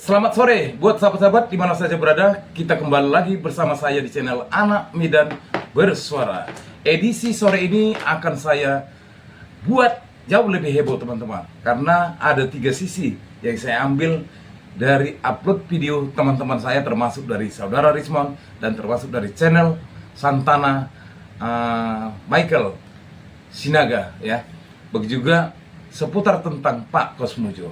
Selamat sore buat sahabat-sahabat di mana saja berada. Kita kembali lagi bersama saya di channel Anak Medan Bersuara. Edisi sore ini akan saya buat jauh lebih heboh teman-teman, karena ada 3 sisi yang saya ambil dari upload video teman-teman saya, termasuk dari saudara Rismon dan termasuk dari channel Santana Michael Sinaga ya. Begitu juga seputar tentang Pak Kosmujo.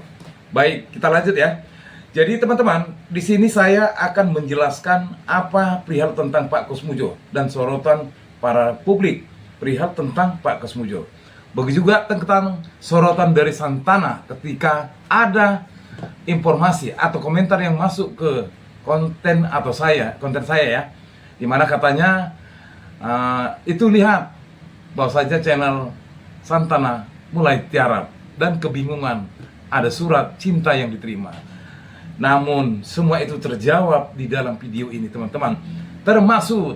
Baik, kita lanjut ya. Jadi teman-teman, di sini saya akan menjelaskan apa perihal tentang Pak Kosmujo dan sorotan para publik perihal tentang Pak Kosmujo. Begitu juga tentang sorotan dari Santana ketika ada informasi atau komentar yang masuk ke konten saya ya, dimana katanya itu lihat bahwa saja channel Santana mulai tiarap dan kebingungan, ada surat cinta yang diterima. Namun semua itu terjawab di dalam video ini teman-teman, termasuk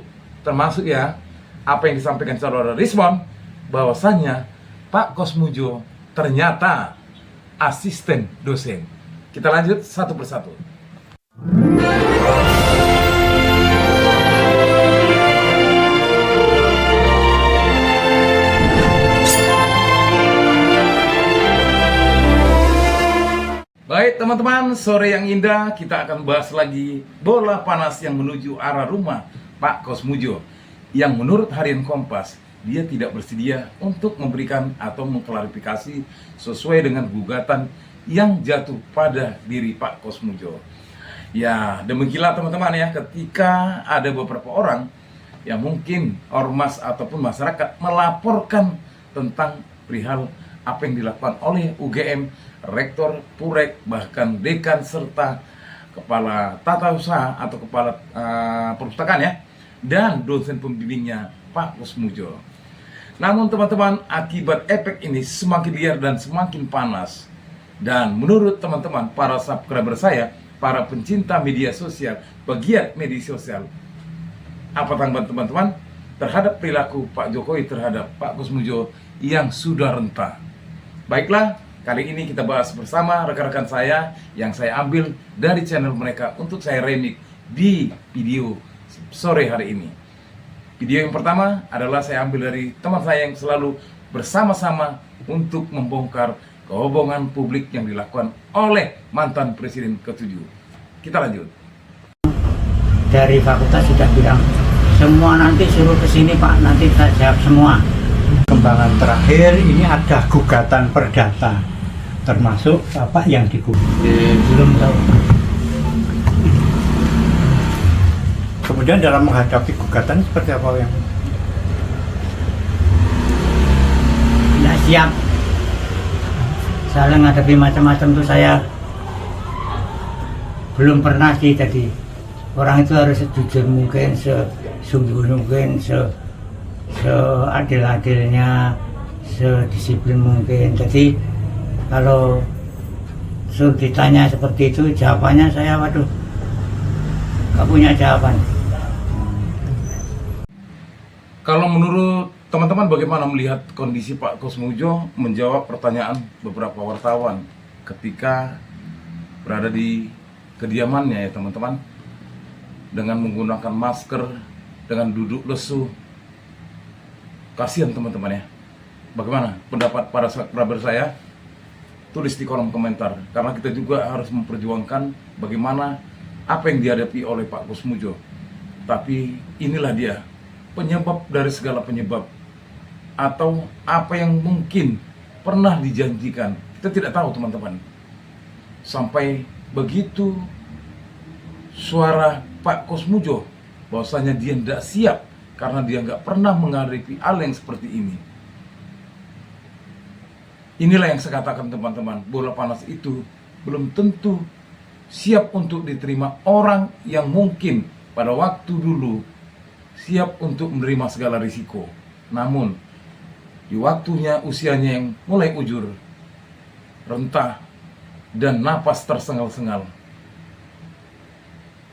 ya apa yang disampaikan saudara Rismon, bahwasannya Pak Kosmujo ternyata asisten dosen. Kita lanjut satu persatu. Baik teman-teman, sore yang indah, kita akan bahas lagi bola panas yang menuju arah rumah Pak Kosmujo, yang menurut harian Kompas, dia tidak bersedia untuk memberikan atau mengklarifikasi sesuai dengan gugatan yang jatuh pada diri Pak Kosmujo. Ya, demikianlah teman-teman ya, ketika ada beberapa orang yang mungkin ormas ataupun masyarakat melaporkan tentang perihal apa yang dilakukan oleh UGM, rektor, purek, bahkan dekan serta kepala tata usaha atau kepala perpustakaan ya, dan dosen pembimbingnya Pak Kosmujo. Namun teman-teman, akibat efek ini semakin liar dan semakin panas. Dan menurut teman-teman para subscriber saya, para pencinta media sosial, pegiat media sosial, apa tanggapan teman-teman terhadap perilaku Pak Jokowi terhadap Pak Kosmujo yang sudah rentah? Baiklah, kali ini kita bahas bersama rekan-rekan saya yang saya ambil dari channel mereka untuk saya remix di video sore hari ini. Video yang pertama adalah saya ambil dari teman saya yang selalu bersama-sama untuk membongkar kebohongan publik yang dilakukan oleh mantan Presiden ke-7. Kita lanjut. Dari fakultas sudah bilang, semua nanti suruh ke sini Pak, nanti kita jawab semua. Kembangan terakhir ini ada gugatan perdata, termasuk Bapak yang digugat. Belum tahu. Kemudian dalam menghadapi gugatan seperti apa yang tidak siap? Saya menghadapi macam-macam tuh saya belum pernah sih. Jadi orang itu harus sejujur mungkin, sesungguh mungkin, seadil-adilnya, sedisiplin mungkin. Jadi kalau suruh ditanya seperti itu, jawabannya saya waduh, gak punya jawaban. Kalau menurut teman-teman bagaimana melihat kondisi Pak Kosmujo menjawab pertanyaan beberapa wartawan ketika berada di kediamannya ya teman-teman, dengan menggunakan masker, dengan duduk lesu? Kasihan teman-teman ya. Bagaimana pendapat para subscriber saya? Tulis di kolom komentar, karena kita juga harus memperjuangkan bagaimana apa yang dihadapi oleh Pak Kosmujo. Tapi inilah dia penyebab dari segala penyebab, atau apa yang mungkin pernah dijanjikan, kita tidak tahu teman-teman. Sampai begitu suara Pak Kosmujo bahwasanya dia tidak siap karena dia nggak pernah menghadapi hal yang seperti ini. Inilah yang saya katakan teman-teman, bola panas itu belum tentu siap untuk diterima orang yang mungkin pada waktu dulu siap untuk menerima segala risiko. Namun di waktunya, usianya yang mulai ujur, rentah, dan napas tersengal-sengal,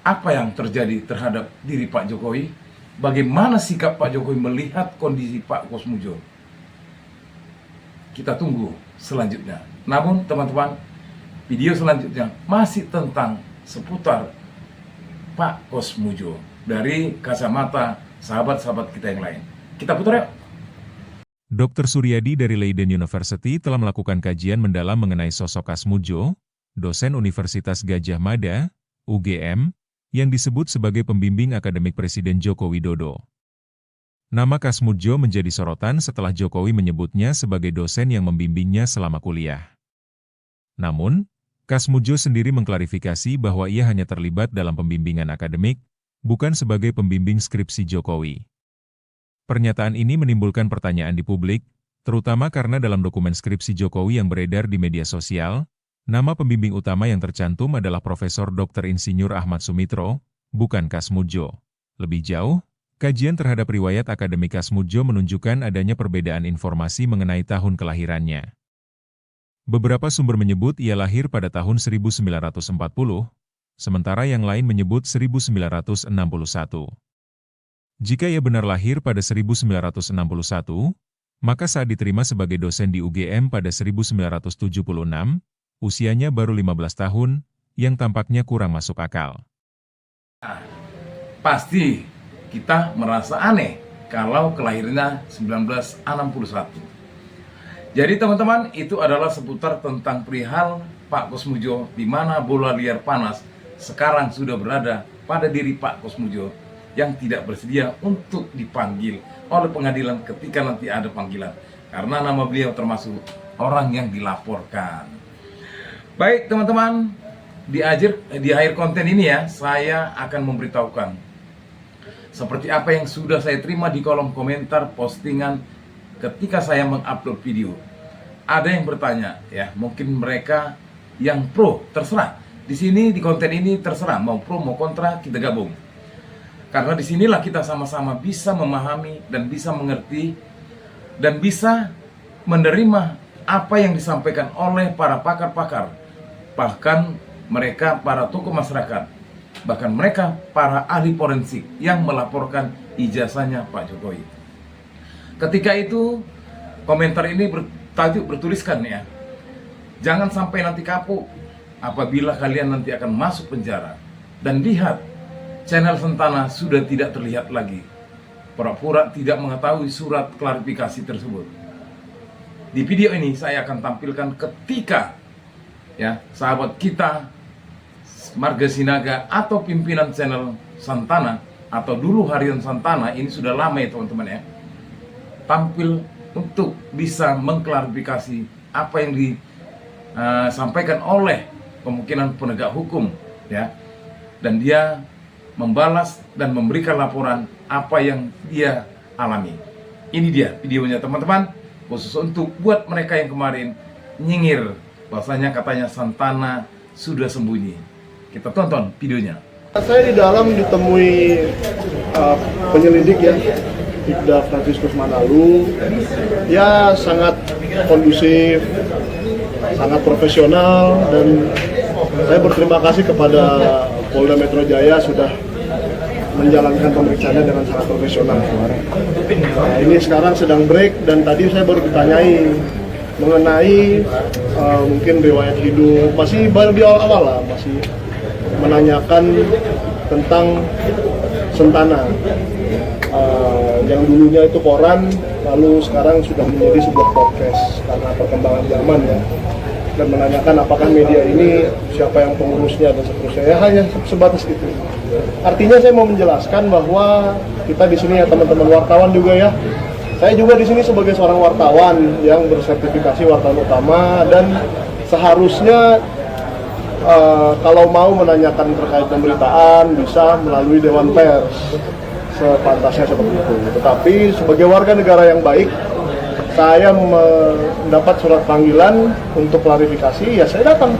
apa yang terjadi terhadap diri Pak Jokowi? Bagaimana sikap Pak Jokowi melihat kondisi Pak Kosmujo? Kita tunggu selanjutnya. Namun teman-teman, video selanjutnya masih tentang seputar Pak Kosmujo dari kacamata sahabat-sahabat kita yang lain. Kita putar yuk. Dr. Suryadi dari Leiden University telah melakukan kajian mendalam mengenai sosok Kasmujo, dosen Universitas Gadjah Mada, UGM, yang disebut sebagai pembimbing akademik Presiden Joko Widodo. Nama Kasmujo menjadi sorotan setelah Jokowi menyebutnya sebagai dosen yang membimbingnya selama kuliah. Namun, Kasmujo sendiri mengklarifikasi bahwa ia hanya terlibat dalam pembimbingan akademik, bukan sebagai pembimbing skripsi Jokowi. Pernyataan ini menimbulkan pertanyaan di publik, terutama karena dalam dokumen skripsi Jokowi yang beredar di media sosial, nama pembimbing utama yang tercantum adalah Profesor Dr. Insinyur Ahmad Sumitro, bukan Kasmujo. Lebih jauh, kajian terhadap riwayat akademik Kasmujo menunjukkan adanya perbedaan informasi mengenai tahun kelahirannya. Beberapa sumber menyebut ia lahir pada tahun 1940, sementara yang lain menyebut 1961. Jika ia benar lahir pada 1961, maka saat diterima sebagai dosen di UGM pada 1976, usianya baru 15 tahun, yang tampaknya kurang masuk akal. Pasti kita merasa aneh kalau kelahirannya 1961. Jadi teman-teman, itu adalah seputar tentang perihal Pak Kosmujo, di mana bola liar panas sekarang sudah berada pada diri Pak Kosmujo yang tidak bersedia untuk dipanggil oleh pengadilan ketika nanti ada panggilan, karena nama beliau termasuk orang yang dilaporkan. Baik teman-teman, di akhir konten ini ya, saya akan memberitahukan seperti apa yang sudah saya terima di kolom komentar postingan ketika saya mengupload video. Ada yang bertanya ya, mungkin mereka yang pro, terserah. Di sini di konten ini terserah, mau pro mau kontra kita gabung. Karena disinilah kita sama-sama bisa memahami dan bisa mengerti dan bisa menerima apa yang disampaikan oleh para pakar-pakar, bahkan mereka para tokoh masyarakat, bahkan mereka para ahli forensik yang melaporkan ijazahnya Pak Jokowi. Ketika itu komentar ini bertuliskan ya, jangan sampai nanti kapok apabila kalian nanti akan masuk penjara dan lihat channel Sentana sudah tidak terlihat lagi, pura-pura tidak mengetahui surat klarifikasi tersebut. Di video ini saya akan tampilkan ketika ya sahabat kita Marga Sinaga atau pimpinan channel Santana atau dulu Harian Santana, ini sudah lama ya teman-teman ya, tampil untuk bisa mengklarifikasi apa yang disampaikan oleh kemungkinan penegak hukum ya, dan dia membalas dan memberikan laporan apa yang dia alami. Ini dia videonya teman-teman, khusus untuk buat mereka yang kemarin nyingir bahwasanya katanya Santana sudah sembunyi. Kita tonton videonya. Saya di dalam ditemui penyelidik ya, Ibda Franciscus Manalu, ya sangat kondusif, sangat profesional, dan saya berterima kasih kepada Polda Metro Jaya sudah menjalankan pemeriksaannya dengan sangat profesional. Nah, ini sekarang sedang break dan tadi saya baru ditanyai mengenai mungkin riwayat hidup, masih baru di awal-awal lah, masih menanyakan tentang Sentana yang dulunya itu koran, lalu sekarang sudah menjadi sebuah podcast karena perkembangan zaman ya, dan menanyakan apakah media ini siapa yang pengurusnya dan seterusnya. Ya hanya sebatas itu. Artinya saya mau menjelaskan bahwa kita di sini ya teman-teman wartawan juga ya. Saya juga di sini sebagai seorang wartawan yang bersertifikasi wartawan utama, dan seharusnya kalau mau menanyakan terkait pemberitaan bisa melalui Dewan Pers, sepantasnya seperti itu. Tetapi sebagai warga negara yang baik, saya mendapat surat panggilan untuk klarifikasi, ya saya datang.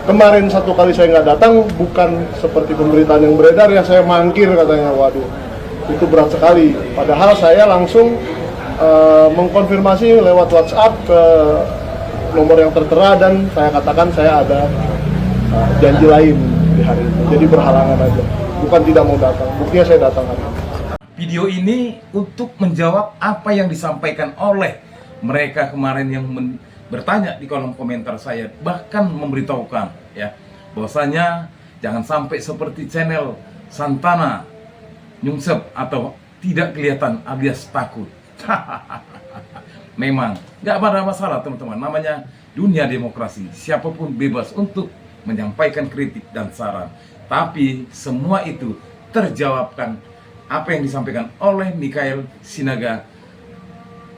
Kemarin satu kali saya nggak datang, bukan seperti pemberitaan yang beredar ya saya mangkir katanya. Waduh, itu berat sekali. Padahal saya langsung mengkonfirmasi lewat WhatsApp ke nomor yang tertera, dan saya katakan saya ada janji lain di hari itu. Jadi berhalangan aja, bukan tidak mau datang. Buktinya saya datang hari ini. Video ini untuk menjawab apa yang disampaikan oleh mereka kemarin yang bertanya di kolom komentar saya, bahkan memberitahukan ya bahwasanya Jangan sampai seperti channel Santana nyungsep atau tidak kelihatan alias takut. Memang nggak ada masalah teman-teman, namanya dunia demokrasi, siapapun bebas untuk menyampaikan kritik dan saran. Tapi semua itu terjawabkan apa yang disampaikan oleh Mikhail Sinaga,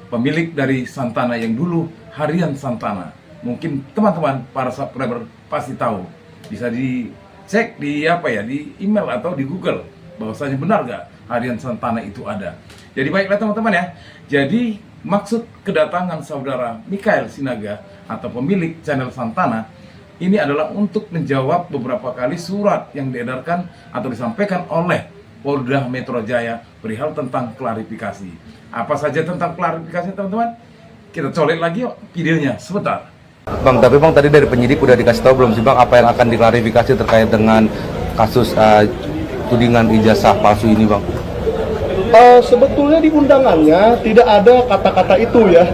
pemilik dari Santana yang dulu Harian Santana. Mungkin teman-teman para subscriber pasti tahu, bisa dicek di di email atau di Google bahwasanya benar gak Harian Santana itu ada. Jadi baiklah teman-teman ya. Jadi maksud kedatangan saudara Mikhail Sinaga atau pemilik channel Santana ini adalah untuk menjawab beberapa kali surat yang diedarkan atau disampaikan oleh Polda Metro Jaya perihal tentang klarifikasi. Apa saja tentang klarifikasi teman-teman? Kita colek lagi yuk videonya sebentar. Bang, tapi Bang tadi dari penyidik udah dikasih tahu belum sih Bang apa yang akan diklarifikasi terkait dengan kasus tudingan ijazah palsu ini Bang? Sebetulnya di undangannya tidak ada kata-kata itu ya.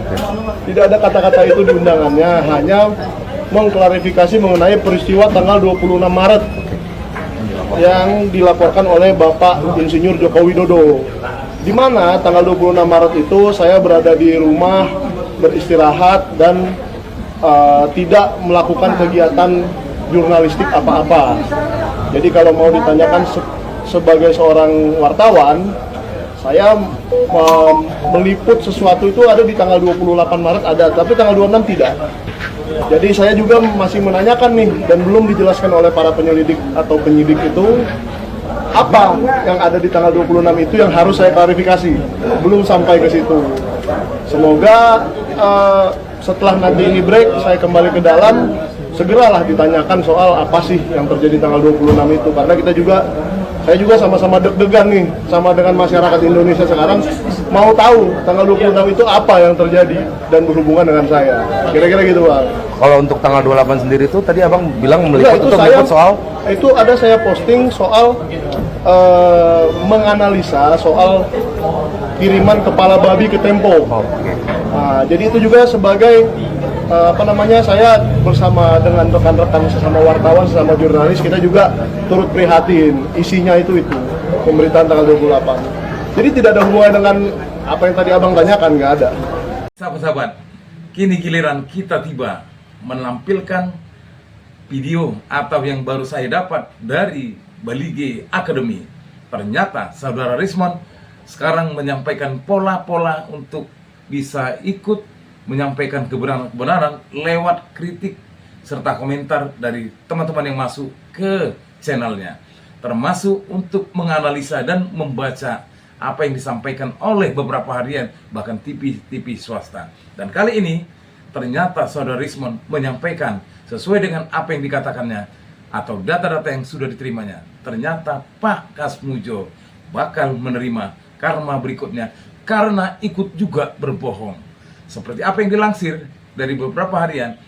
Tidak ada kata-kata itu di undangannya, hanya mengklarifikasi mengenai peristiwa tanggal 26 Maret yang dilaporkan oleh Bapak Insinyur Joko Widodo. Di mana tanggal 26 Maret itu saya berada di rumah beristirahat dan tidak melakukan kegiatan jurnalistik apa-apa. Jadi kalau mau ditanyakan sebagai seorang wartawan, saya meliput sesuatu itu ada di tanggal 28 Maret ada, tapi tanggal 26 tidak. Jadi saya juga masih menanyakan nih, dan belum dijelaskan oleh para penyelidik atau penyidik itu apa yang ada di tanggal 26 itu yang harus saya klarifikasi. Belum sampai ke situ. Semoga setelah nanti ini break, saya kembali ke dalam, segeralah ditanyakan soal apa sih yang terjadi tanggal 26 itu. Karena saya juga sama-sama deg-degan nih, sama dengan masyarakat Indonesia sekarang, mau tahu tanggal 26 itu apa yang terjadi dan berhubungan dengan saya. Kira-kira gitu Bang. Kalau untuk tanggal 28 sendiri itu tadi Abang bilang meliput Enggak, atau meliput soal? Itu ada saya posting soal menganalisa soal kiriman kepala babi ke Tempo. Nah, jadi itu juga sebagai saya bersama dengan rekan-rekan sesama wartawan, sesama jurnalis, kita juga turut prihatin. Isinya itu pemberitaan tanggal 28. Jadi tidak ada hubungan dengan apa yang tadi Abang tanyakan, nggak ada. Sahabat-sahabat, kini giliran kita tiba menampilkan video atau yang baru saya dapat dari Balige Academy. Ternyata saudara Rismon sekarang menyampaikan pola-pola untuk bisa ikut menyampaikan kebenaran lewat kritik serta komentar dari teman-teman yang masuk ke channelnya, termasuk untuk menganalisa dan membaca apa yang disampaikan oleh beberapa harian bahkan TV swasta. Dan kali ini ternyata saudara Rismon menyampaikan sesuai dengan apa yang dikatakannya atau data-data yang sudah diterimanya. Ternyata Pak Kasmujo bakal menerima karma berikutnya karena ikut juga berbohong. Seperti apa yang dilansir dari beberapa harian,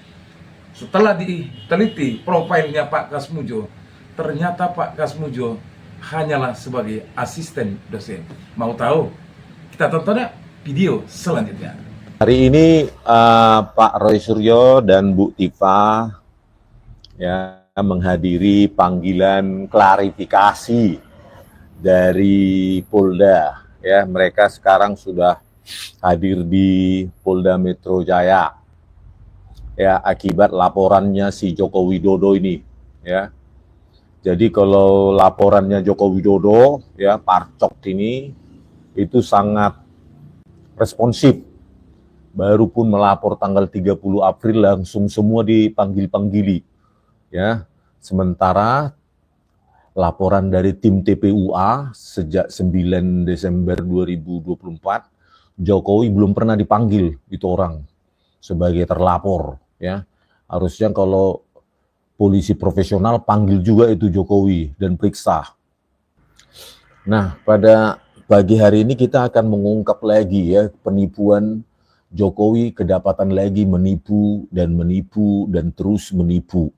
setelah diteliti profilnya Pak Kasmujo, ternyata Pak Kasmujo hanyalah sebagai asisten dosen. Mau tahu? Kita tonton ya video selanjutnya. Hari ini Pak Roy Suryo dan Bu Tifa ya menghadiri panggilan klarifikasi dari Polda. Ya, mereka sekarang sudah hadir di Polda Metro Jaya. Ya, akibat laporannya si Joko Widodo ini. Ya, jadi kalau laporannya Joko Widodo, ya Parcok ini itu sangat responsif. Baru pun melapor tanggal 30 April langsung semua dipanggil-panggili. Ya, sementara laporan dari tim TPUA sejak 9 Desember 2024, Jokowi belum pernah dipanggil itu orang sebagai terlapor. Ya, harusnya kalau polisi profesional panggil juga itu Jokowi dan periksa. Nah, pada pagi hari ini kita akan mengungkap lagi ya penipuan Jokowi, kedapatan lagi menipu dan terus menipu.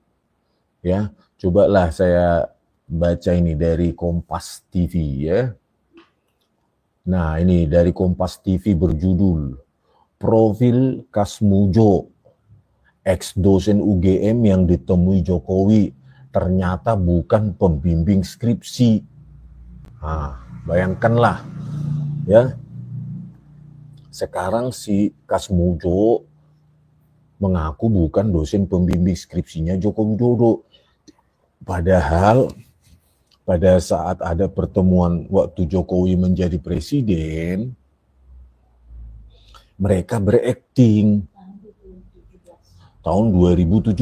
Ya, cobalah saya baca ini dari Kompas TV ya. Nah, ini dari Kompas TV berjudul Profil Kasmujo, ex dosen UGM yang ditemui Jokowi ternyata bukan pembimbing skripsi. Nah, bayangkanlah ya, sekarang si Kasmujo mengaku bukan dosen pembimbing skripsinya Joko Widodo. Padahal pada saat ada pertemuan waktu Jokowi menjadi presiden, mereka berakting. Tahun 2017,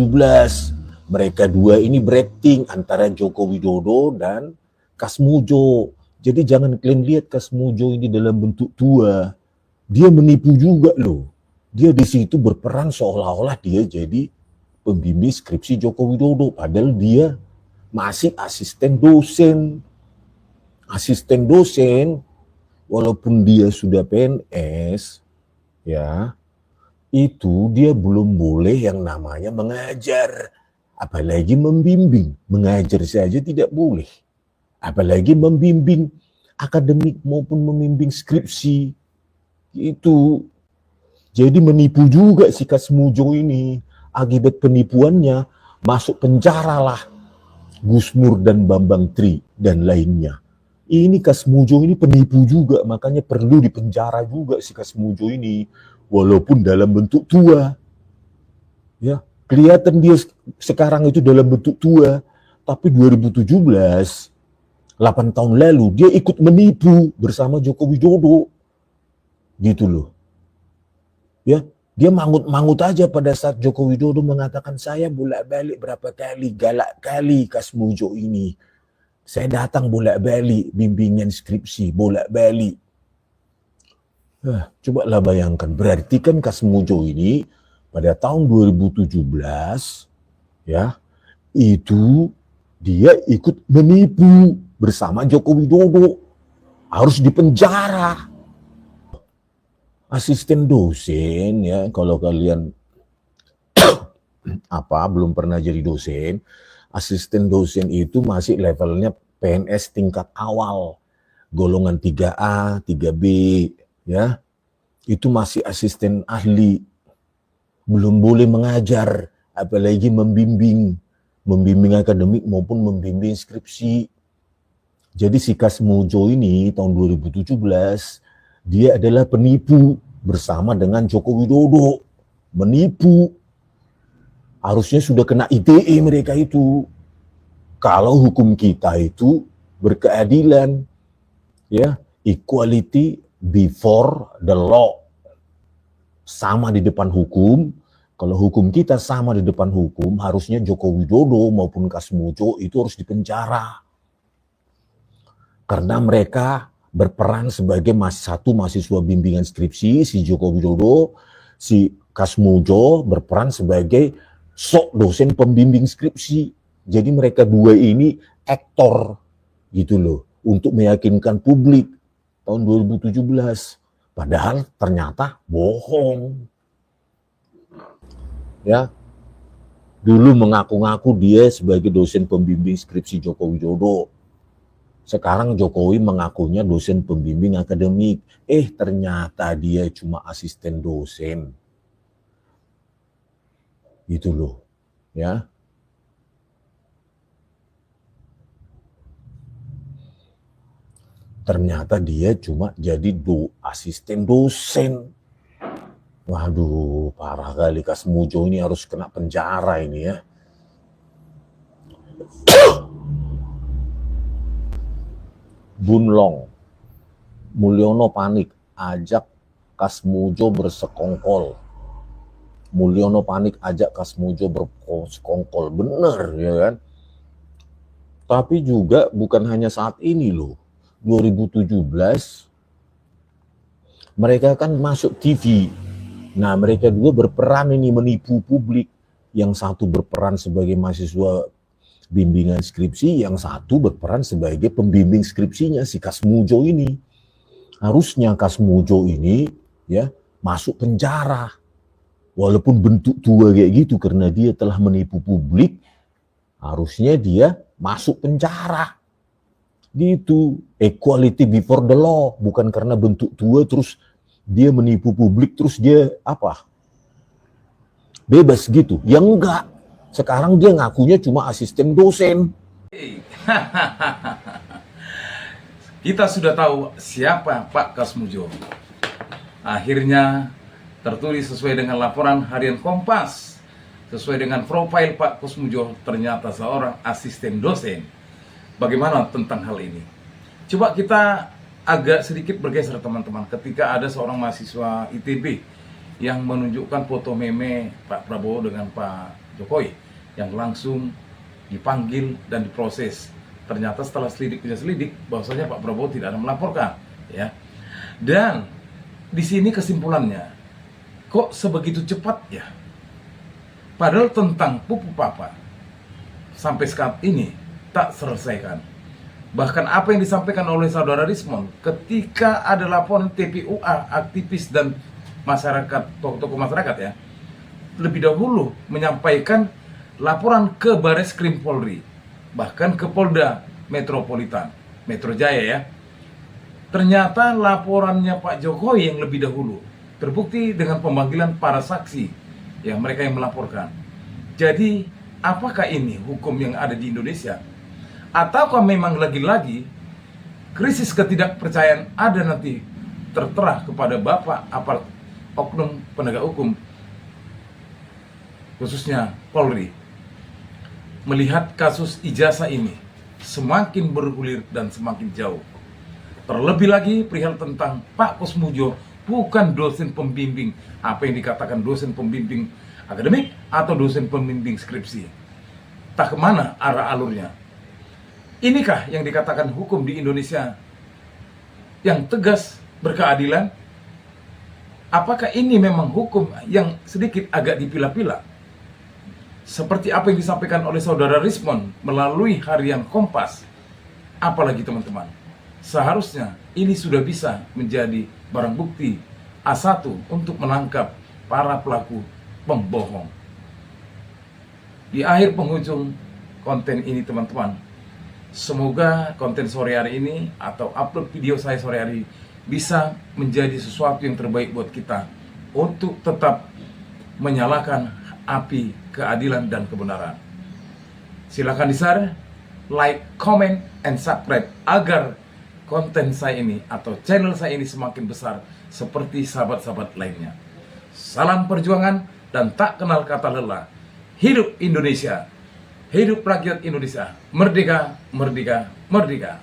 mereka dua ini berakting antara Joko Widodo dan Kasmujo. Jadi jangan kalian lihat Kasmujo ini dalam bentuk tua. Dia menipu juga loh. Dia di situ berperan seolah-olah dia jadi pembimbing skripsi Joko Widodo. Padahal dia masih asisten dosen. Asisten dosen, walaupun dia sudah PNS, ya, itu dia belum boleh yang namanya mengajar, apalagi membimbing. Mengajar saja tidak boleh, apalagi membimbing akademik maupun membimbing skripsi. Itu jadi menipu juga si Kasmujo ini. Akibat penipuannya masuk penjara lah Gus Nur dan Bambang Tri dan lainnya. Ini Kasmujo ini penipu juga, makanya perlu dipenjara juga si Kasmujo ini. Walaupun dalam bentuk tua, ya kelihatan dia sekarang itu dalam bentuk tua, tapi 2017, 8 tahun lalu dia ikut menipu bersama Joko Widodo, gitu loh. Ya, dia mangut-mangut aja pada saat Joko Widodo mengatakan saya bolak-balik berapa kali, galak kali Kasmujo ini. Saya datang bolak-balik bimbingan skripsi, bolak-balik. Cobalah bayangkan, berarti kan Kasmujo ini pada tahun 2017 ya, itu dia ikut menipu bersama Joko Widodo, harus dipenjara. Asisten dosen ya, kalau kalian belum pernah jadi dosen, asisten dosen itu masih levelnya PNS tingkat awal, golongan 3A, 3B. Ya, itu masih asisten ahli, belum boleh mengajar, apalagi membimbing akademik maupun membimbing skripsi. Jadi si Kasmujo ini tahun 2017 dia adalah penipu bersama dengan Joko Widodo, menipu. Harusnya sudah kena ITE mereka itu. Kalau hukum kita itu berkeadilan, ya, equality before the law, sama di depan hukum. Kalau hukum kita sama di depan hukum, harusnya Joko Widodo maupun Kasmujo itu harus dipenjara. Karena mereka berperan sebagai satu mahasiswa bimbingan skripsi, si Joko Widodo, si Kasmujo berperan sebagai dosen pembimbing skripsi. Jadi mereka dua ini aktor gitu loh, untuk meyakinkan publik. Tahun 2017, padahal ternyata bohong. Ya, dulu mengaku-ngaku dia sebagai dosen pembimbing skripsi Joko Widodo. Sekarang Jokowi mengakunya dosen pembimbing akademik. Ternyata dia cuma asisten dosen. Gitu loh, ya. Ternyata dia cuma jadi asisten dosen. Waduh, parah kali Kasmujo ini, harus kena penjara ini ya. Bunlong, Mulyono panik, ajak Kasmujo bersekongkol. Mulyono panik, ajak Kasmujo bersekongkol. Bener ya kan? Tapi juga bukan hanya saat ini loh. 2017 mereka kan masuk TV. Nah, mereka dua berperan ini menipu publik. Yang satu berperan sebagai mahasiswa bimbingan skripsi, yang satu berperan sebagai pembimbing skripsinya si Kasmujo ini. Harusnya Kasmujo ini ya masuk penjara. Walaupun bentuk tua kayak gitu, karena dia telah menipu publik, harusnya dia masuk penjara. Gitu, equality before the law, bukan karena bentuk tua terus dia menipu publik terus dia bebas gitu. Ya enggak, Sekarang dia ngakunya cuma asisten dosen. Kita sudah tahu siapa Pak Kasmujo. Akhirnya tertulis sesuai dengan laporan harian Kompas. Sesuai dengan profil Pak Kasmujo, ternyata seorang asisten dosen. Bagaimana tentang hal ini? Coba kita agak sedikit bergeser teman-teman. Ketika ada seorang mahasiswa ITB yang menunjukkan foto meme Pak Prabowo dengan Pak Jokowi yang langsung dipanggil dan diproses. Ternyata setelah selidik bahwasanya Pak Prabowo tidak ada melaporkan, ya. Dan di sini kesimpulannya, kok sebegitu cepat ya? Padahal tentang Pupu Papa sampai saat ini tak selesaikan. Bahkan apa yang disampaikan oleh saudara Rismond ketika ada laporan TPUA, aktivis dan masyarakat, tokoh-tokoh masyarakat ya, lebih dahulu menyampaikan laporan ke Bareskrim Polri, bahkan ke Polda Metropolitan, Metro Jaya ya. Ternyata laporannya Pak Jokowi yang lebih dahulu terbukti dengan pemanggilan para saksi, ya mereka yang melaporkan. Jadi apakah ini hukum yang ada di Indonesia? Ataukah memang lagi-lagi krisis ketidakpercayaan ada nanti tertera kepada Bapak aparat oknum penegak hukum, khususnya Polri, melihat kasus ijazah ini semakin bergulir dan semakin jauh. Terlebih lagi perihal tentang Pak Kasmujo bukan dosen pembimbing, apa yang dikatakan dosen pembimbing akademik atau dosen pembimbing skripsi. Tak kemana arah alurnya. Inikah yang dikatakan hukum di Indonesia yang tegas, berkeadilan? Apakah ini memang hukum yang sedikit agak dipilah-pilah? Seperti apa yang disampaikan oleh saudara Rismond melalui harian Kompas. Apalagi teman-teman, seharusnya ini sudah bisa menjadi barang bukti A1 untuk menangkap para pelaku pembohong. Di akhir penghujung konten ini teman-teman, semoga konten sore hari ini atau upload video saya sore hari bisa menjadi sesuatu yang terbaik buat kita untuk tetap menyalakan api keadilan dan kebenaran. Silakan di-share, like, comment, and subscribe agar konten saya ini atau channel saya ini semakin besar seperti sahabat-sahabat lainnya. Salam perjuangan dan tak kenal kata lelah. Hidup Indonesia, hidup rakyat Indonesia, merdeka, merdeka, merdeka.